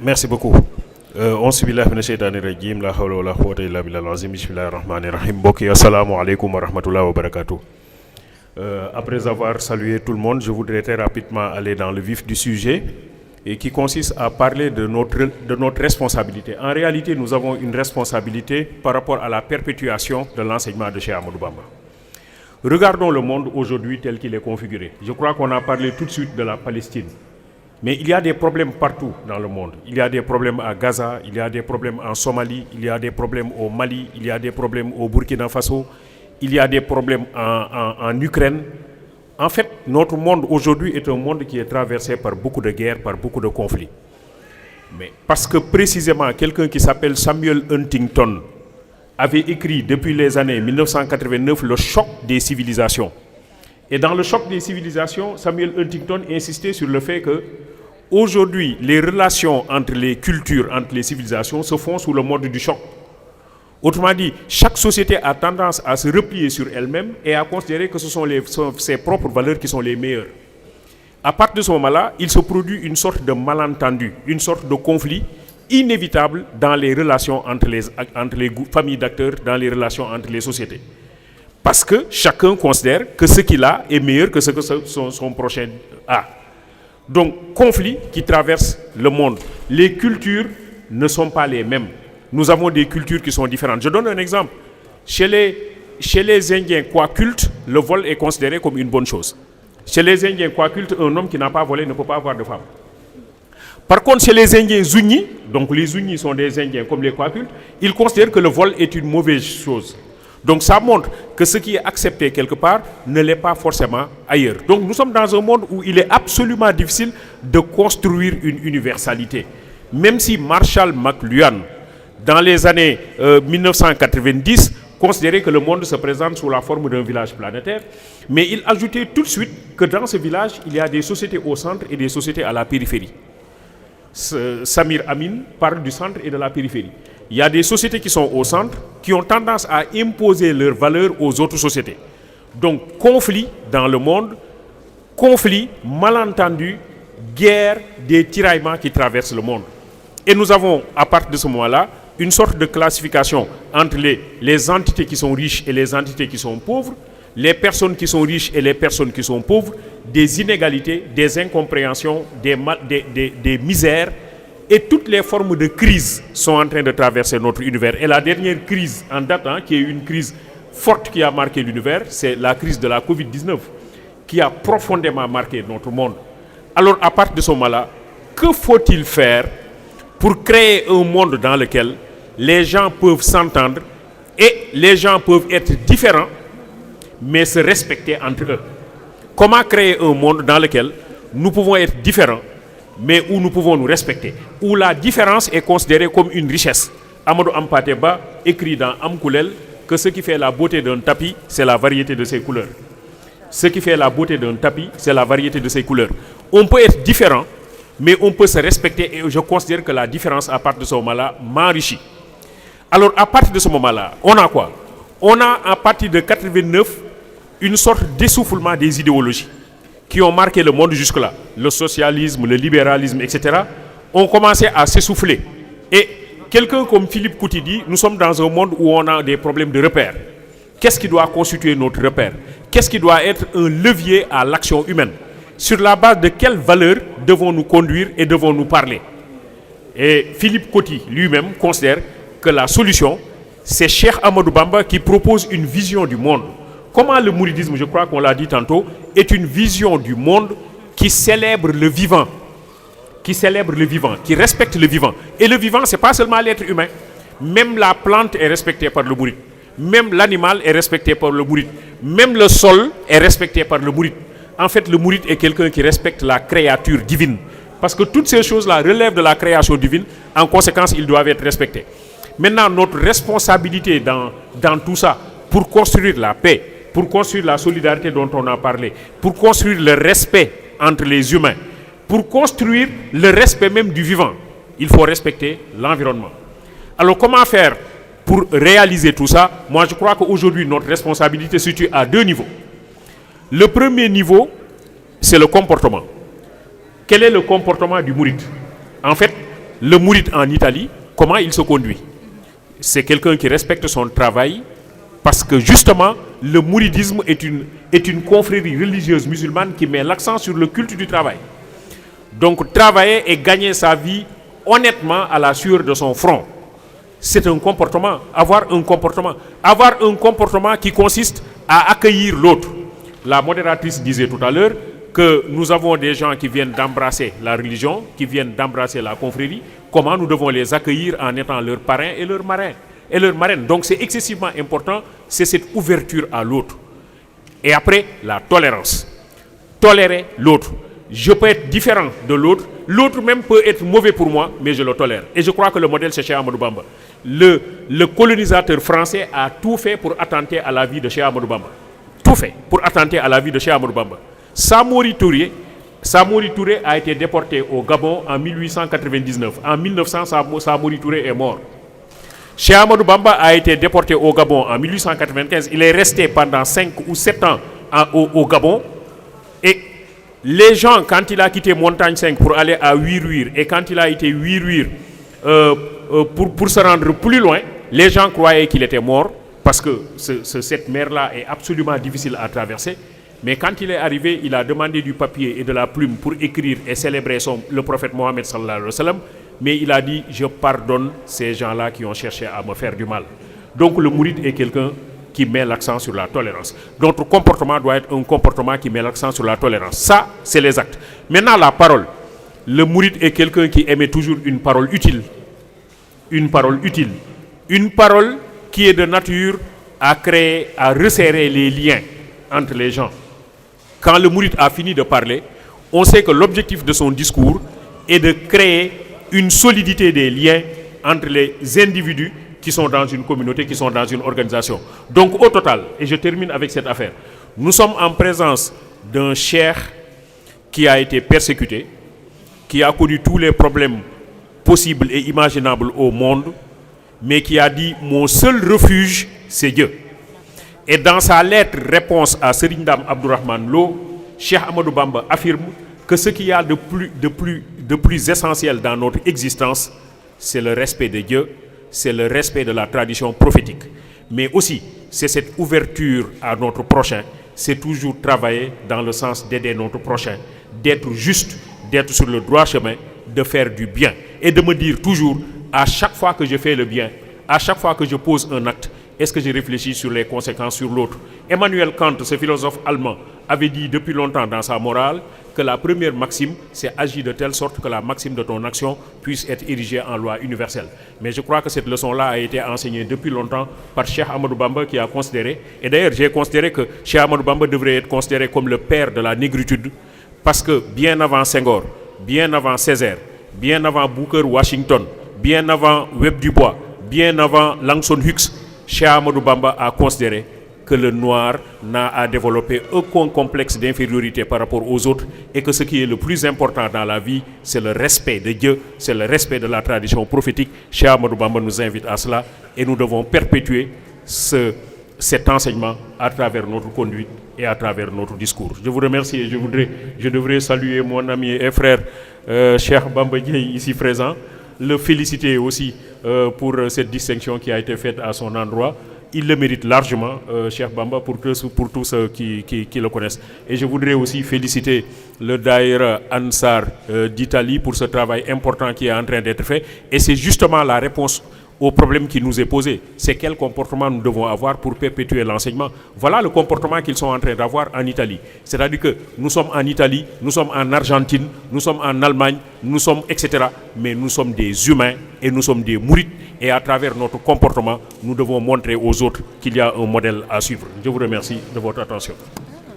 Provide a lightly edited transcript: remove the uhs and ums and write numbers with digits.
Merci beaucoup. Auzu billahi mina sheytaani rajim la hawla wala quwwata illa billahi al-azim bismillahi rahmani rahim mbokk yi assalaamu aleykum wa rahmatullahi wa barakatuh. Après avoir salué tout le monde, je voudrais très rapidement aller dans le vif du sujet et qui consiste à parler de notre responsabilité. En réalité, nous avons une responsabilité par rapport à la perpétuation de l'enseignement de Cheikh Ahmadou Bamba. Regardons le monde aujourd'hui tel qu'il est configuré. Je crois qu'on a parlé tout de suite de la Palestine. Mais il y a des problèmes partout dans le monde. Il y a des problèmes à Gaza, il y a des problèmes en Somalie, il y a des problèmes au Mali, il y a des problèmes au Burkina Faso, il y a des problèmes en Ukraine. En fait, notre monde aujourd'hui est un monde qui est traversé par beaucoup de guerres, par beaucoup de conflits. Mais parce que précisément quelqu'un qui s'appelle Samuel Huntington avait écrit depuis les années 1989 le choc des civilisations. Et dans le choc des civilisations, Samuel Huntington insistait sur le fait que aujourd'hui, les relations entre les cultures, entre les civilisations se font sous le mode du choc. Autrement dit, chaque société a tendance à se replier sur elle-même et à considérer que ce sont ses propres valeurs qui sont les meilleures. À partir de ce moment-là, il se produit une sorte de malentendu, une sorte de conflit inévitable dans les relations entre les familles d'acteurs, dans les relations entre les sociétés. Parce que chacun considère que ce qu'il a est meilleur que ce que son prochain a. Donc, conflit qui traverse le monde. Les cultures ne sont pas les mêmes. Nous avons des cultures qui sont différentes. Je donne un exemple. Chez les Indiens Kwakultes, le vol est considéré comme une bonne chose. Chez les Indiens Kwakultes, un homme qui n'a pas volé ne peut pas avoir de femme. Par contre, chez les Indiens Zuni, donc les Zuni sont des Indiens comme les Kwakultes, ils considèrent que le vol est une mauvaise chose. Donc ça montre que ce qui est accepté quelque part ne l'est pas forcément ailleurs. Donc nous sommes dans un monde où il est absolument difficile de construire une universalité. Même si Marshall McLuhan, dans les années 1990, considérait que le monde se présente sous la forme d'un village planétaire, mais il ajoutait tout de suite que dans ce village, il y a des sociétés au centre et des sociétés à la périphérie. Samir Amin parle du centre et de la périphérie. Il y a des sociétés qui sont au centre, qui ont tendance à imposer leurs valeurs aux autres sociétés. Donc, conflit dans le monde, conflit, malentendus, guerre, des tiraillements qui traversent le monde. Et nous avons, à partir de ce moment-là, une sorte de classification entre les entités qui sont riches et les entités qui sont pauvres, les personnes qui sont riches et les personnes qui sont pauvres, des inégalités, des incompréhensions, des misères, et toutes les formes de crise sont en train de traverser notre univers. Et la dernière crise en date, qui est une crise forte qui a marqué l'univers, c'est la crise de la Covid-19, qui a profondément marqué notre monde. Alors, à partir de ce moment-là, que faut-il faire pour créer un monde dans lequel les gens peuvent s'entendre et les gens peuvent être différents, mais se respecter entre eux? Comment créer un monde dans lequel nous pouvons être différents, mais où nous pouvons nous respecter, où la différence est considérée comme une richesse? Amadou Hampâté Bâ écrit dans Amkoulel que ce qui fait la beauté d'un tapis, c'est la variété de ses couleurs. Ce qui fait la beauté d'un tapis, c'est la variété de ses couleurs. On peut être différent, mais on peut se respecter, et je considère que la différence à partir de ce moment-là m'enrichit. Alors à partir de ce moment-là, on a quoi? On a à partir de 89 une sorte d'essoufflement des idéologies qui ont marqué le monde jusque-là. Le socialisme, le libéralisme, etc. ont commencé à s'essouffler. Et quelqu'un comme Philippe Couti dit, nous sommes dans un monde où on a des problèmes de repères. Qu'est-ce qui doit constituer notre repère? Qu'est-ce qui doit être un levier à l'action humaine? Sur la base de quelles valeurs devons-nous conduire et devons-nous parler? Et Philippe Couti lui-même considère que la solution, c'est Cheikh Ahmadou Bamba qui propose une vision du monde. Comment le mouridisme, je crois qu'on l'a dit tantôt, est une vision du monde qui célèbre le vivant, qui respecte le vivant. Et le vivant, ce n'est pas seulement l'être humain. Même la plante est respectée par le mouride. Même l'animal est respecté par le mouride. Même le sol est respecté par le mouride. En fait, le mouride est quelqu'un qui respecte la créature divine. Parce que toutes ces choses-là relèvent de la création divine. En conséquence, ils doivent être respectés. Maintenant, notre responsabilité dans tout ça, pour construire la paix, pour construire la solidarité dont on a parlé, pour construire le respect entre les humains, pour construire le respect même du vivant, il faut respecter l'environnement. Alors comment faire pour réaliser tout ça? Moi je crois qu'aujourd'hui notre responsabilité se situe à deux niveaux. Le premier niveau, c'est le comportement. Quel est le comportement du mouride? En fait, le mouride en Italie, comment il se conduit? C'est quelqu'un qui respecte son travail parce que justement, le mouridisme est une confrérie religieuse musulmane qui met l'accent sur le culte du travail. Donc travailler et gagner sa vie honnêtement à la sueur de son front. C'est un comportement, avoir un comportement qui consiste à accueillir l'autre. La modératrice disait tout à l'heure que nous avons des gens qui viennent d'embrasser la religion, qui viennent d'embrasser la confrérie. Comment nous devons les accueillir en étant leurs parrains et leurs marraines. Donc c'est excessivement important, c'est cette ouverture à l'autre. Et après, la tolérance. Tolérer l'autre. Je peux être différent de l'autre. L'autre même peut être mauvais pour moi, mais je le tolère. Et je crois que le modèle, c'est Cheikh Ahmadou Bamba. Le colonisateur français a tout fait pour attenter à la vie de Cheikh Ahmadou Bamba. Tout fait pour attenter à la vie de Cheikh Ahmadou Bamba. Samori Touré a été déporté au Gabon en 1899. En 1900, Samori Touré est mort. Cheikh Ahmadou Bamba a été déporté au Gabon en 1895. Il est resté pendant 5 ou 7 ans au Gabon. Et les gens, quand il a quitté Montagne 5 pour aller à Ouir-Ouir, et quand il a été Ouir-Ouir pour se rendre plus loin, les gens croyaient qu'il était mort parce que cette mer-là est absolument difficile à traverser. Mais quand il est arrivé, il a demandé du papier et de la plume pour écrire et célébrer le prophète Mohammed sallallahu alayhi wa sallam. Mais il a dit, je pardonne ces gens-là qui ont cherché à me faire du mal. Donc le mouride est quelqu'un qui met l'accent sur la tolérance. Notre comportement doit être un comportement qui met l'accent sur la tolérance. Ça, c'est les actes. Maintenant, la parole. Le mouride est quelqu'un qui émet toujours une parole utile. Une parole utile. Une parole qui est de nature à créer, à resserrer les liens entre les gens. Quand le mouride a fini de parler, on sait que l'objectif de son discours est de créer une solidité des liens entre les individus qui sont dans une communauté, qui sont dans une organisation. Donc au total, et je termine avec cette affaire, nous sommes en présence d'un cheikh qui a été persécuté, qui a connu tous les problèmes possibles et imaginables au monde, mais qui a dit « Mon seul refuge, c'est Dieu ». Et dans sa lettre réponse à Serigne Dame Abdourahmane Lo, Cheikh Ahmadou Bamba affirme que ce qu'il y a de plus essentiel dans notre existence, c'est le respect de Dieu, c'est le respect de la tradition prophétique. Mais aussi, c'est cette ouverture à notre prochain, c'est toujours travailler dans le sens d'aider notre prochain, d'être juste, d'être sur le droit chemin, de faire du bien. Et de me dire toujours, à chaque fois que je fais le bien, à chaque fois que je pose un acte, est-ce que je réfléchis sur les conséquences sur l'autre? Emmanuel Kant, ce philosophe allemand, avait dit depuis longtemps dans sa morale que la première maxime, c'est agir de telle sorte que la maxime de ton action puisse être érigée en loi universelle. Mais je crois que cette leçon-là a été enseignée depuis longtemps par Cheikh Ahmadou Bamba qui a considéré, et d'ailleurs j'ai considéré que Cheikh Ahmadou Bamba devrait être considéré comme le père de la négritude, parce que bien avant Senghor, bien avant Césaire, bien avant Booker Washington, bien avant Webb Dubois, bien avant Langston Hughes, Cheikh Ahmadou Bamba a considéré que le noir n'a à développer aucun complexe d'infériorité par rapport aux autres et que ce qui est le plus important dans la vie, c'est le respect de Dieu, c'est le respect de la tradition prophétique. Cheikh Ahmadou Bamba nous invite à cela et nous devons perpétuer cet enseignement à travers notre conduite et à travers notre discours. Je vous remercie et je devrais saluer mon ami et frère Cheikh Bamba Dièye ici présent, le féliciter aussi pour cette distinction qui a été faite à son endroit. Il le mérite largement, Cheikh Bamba, pour tous ceux qui le connaissent. Et je voudrais aussi féliciter le Daïra Ansar d'Italie pour ce travail important qui est en train d'être fait. Et c'est justement la réponse au problème qui nous est posé. C'est quel comportement nous devons avoir pour perpétuer l'enseignement. Voilà le comportement qu'ils sont en train d'avoir en Italie. C'est-à-dire que nous sommes en Italie, nous sommes en Argentine, nous sommes en Allemagne, nous sommes etc. Mais nous sommes des humains et nous sommes des mourides. Et à travers notre comportement, nous devons montrer aux autres qu'il y a un modèle à suivre. Je vous remercie de votre attention.